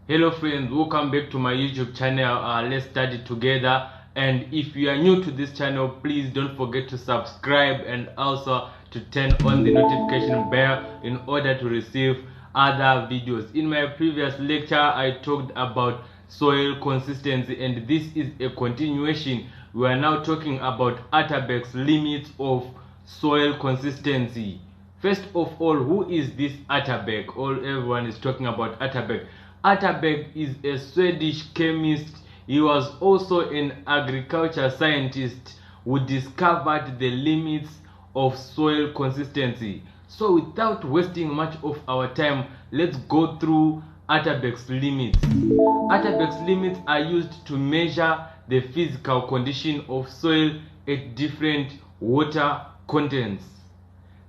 Hello friends, welcome back to my YouTube channel. Let's study together. And if you are new to this channel, please don't forget to subscribe and also to turn on the notification bell in order to receive other videos. In my previous lecture, I talked about soil consistency, and this is a continuation. We are now talking about Atterberg's limits of soil consistency. First of all, who is this Atterberg? Everyone is talking about Atterberg. Atterberg is a Swedish chemist. He was also an agriculture scientist who discovered the limits of soil consistency. So without wasting much of our time, let's go through Atterberg's limits. Atterberg's limits are used to measure the physical condition of soil at different water contents.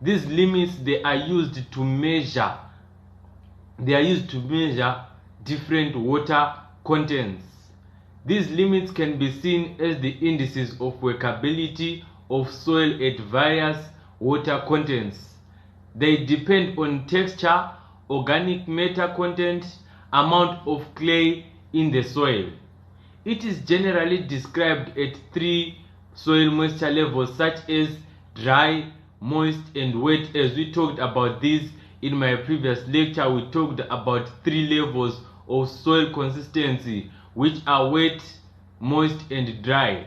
These limits, they are used to measure different water contents. These limits can be seen as the indices of workability of soil at various water contents. They depend on texture, organic matter content, amount of clay in the soil. It is generally described at three soil moisture levels, such as dry, moist, and wet. As we talked about this in my previous lecture, we talked about three levels of soil consistency, which are wet, moist, and dry.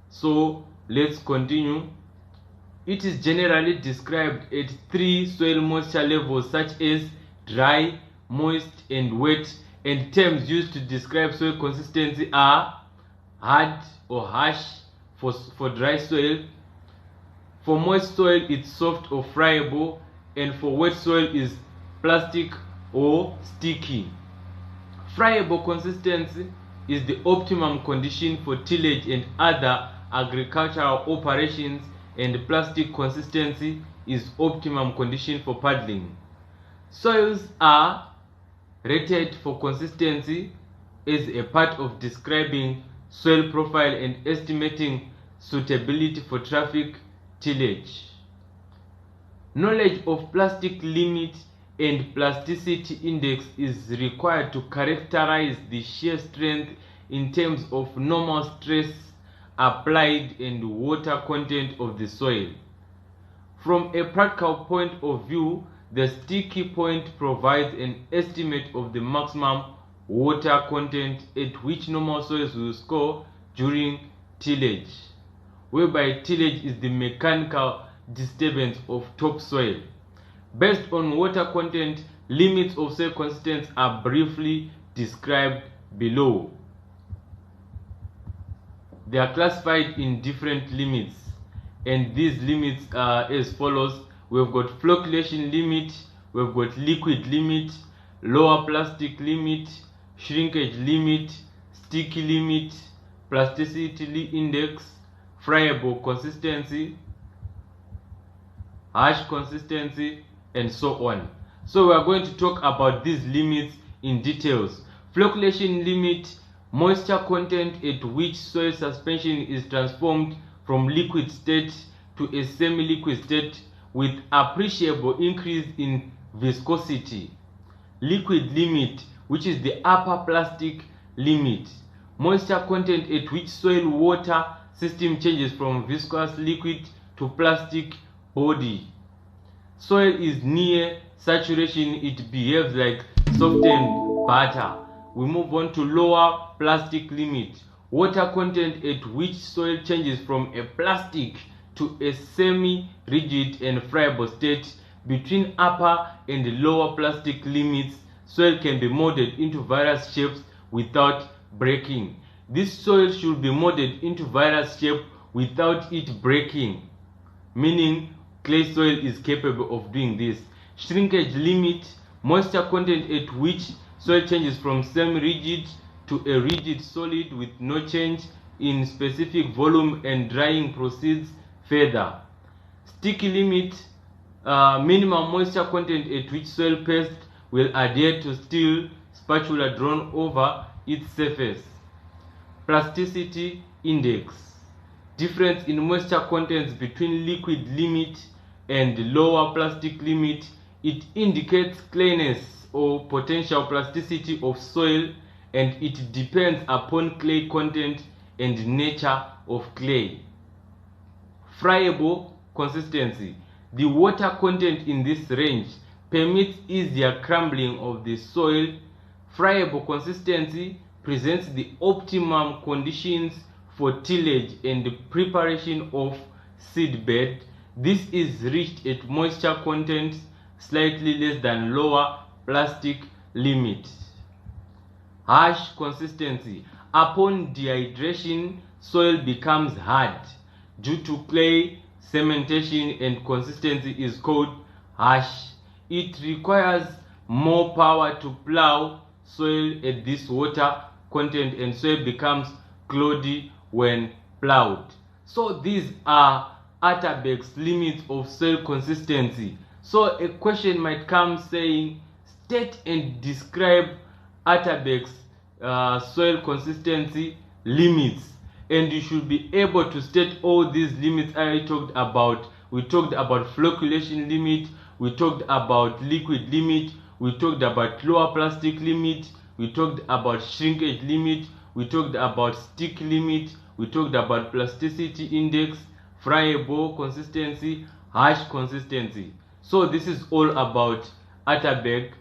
So let's continue. It is generally described at three soil moisture levels, such as dry, moist, and wet, and terms used to describe soil consistency are hard or harsh for dry soil. For moist soil, it's soft or friable, and for wet soil is plastic or sticky. Fryable consistency is the optimum condition for tillage and other agricultural operations, and plastic consistency is optimum condition for paddling. Soils are rated for consistency as a part of describing soil profile and estimating suitability for traffic tillage. Knowledge of plastic limit and plasticity index is required to characterize the shear strength in terms of normal stress applied and water content of the soil. From a practical point of view, the sticky point provides an estimate of the maximum water content at which normal soils will score during tillage, whereby tillage is the mechanical disturbance of topsoil. Based on water content, limits of soil consistency are briefly described below. They are classified in different limits, and these limits are as follows. We've got flocculation limit, we've got liquid limit, lower plastic limit, shrinkage limit, sticky limit, plasticity index, friable consistency, harsh consistency, and so on. So we are going to talk about these limits in details. Flocculation limit, moisture content at which soil suspension is transformed from liquid state to a semi-liquid state with appreciable increase in viscosity. Liquid limit, which is the upper plastic limit, moisture content at which soil water system changes from viscous liquid to plastic body. Soil is near saturation, it behaves like softened butter. We move on to lower plastic limit, water content at which soil changes from a plastic to a semi-rigid and friable state. Between upper and lower plastic limits, soil can be molded into various shapes without breaking. This soil should be molded into various shapes without it breaking, meaning clay soil is capable of doing this. Shrinkage limit, moisture content at which soil changes from semi-rigid to a rigid solid with no change in specific volume and drying proceeds further. Sticky limit, minimum moisture content at which soil paste will adhere to steel spatula drawn over its surface. Plasticity index, difference in moisture contents between liquid limit and lower plastic limit. It indicates clayness or potential plasticity of soil, and it depends upon clay content and nature of clay. Fryable consistency. The water content in this range permits easier crumbling of the soil. Fryable consistency presents the optimum conditions for tillage and the preparation of seedbed. This is reached at moisture content slightly less than lower plastic limit. Harsh consistency. Upon dehydration, soil becomes hard due to clay cementation, and consistency is called harsh. It requires more power to plow soil at this water content, and soil becomes cloddy when plowed. So these are Atterberg's limits of soil consistency. So a question might come saying, state and describe Atterberg's soil consistency limits, and you should be able to state all these limits I talked about. We talked about flocculation limit, we talked about liquid limit, we talked about lower plastic limit, we talked about shrinkage limit, we talked about stick limit, we talked about plasticity index, friable consistency, harsh consistency. So this is all about Atterberg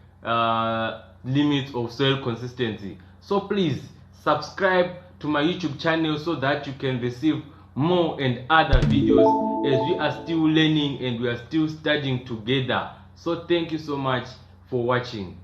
limits of soil consistency. So please subscribe to my YouTube channel so that you can receive more and other videos, as we are still learning and we are still studying together. So thank you so much for watching.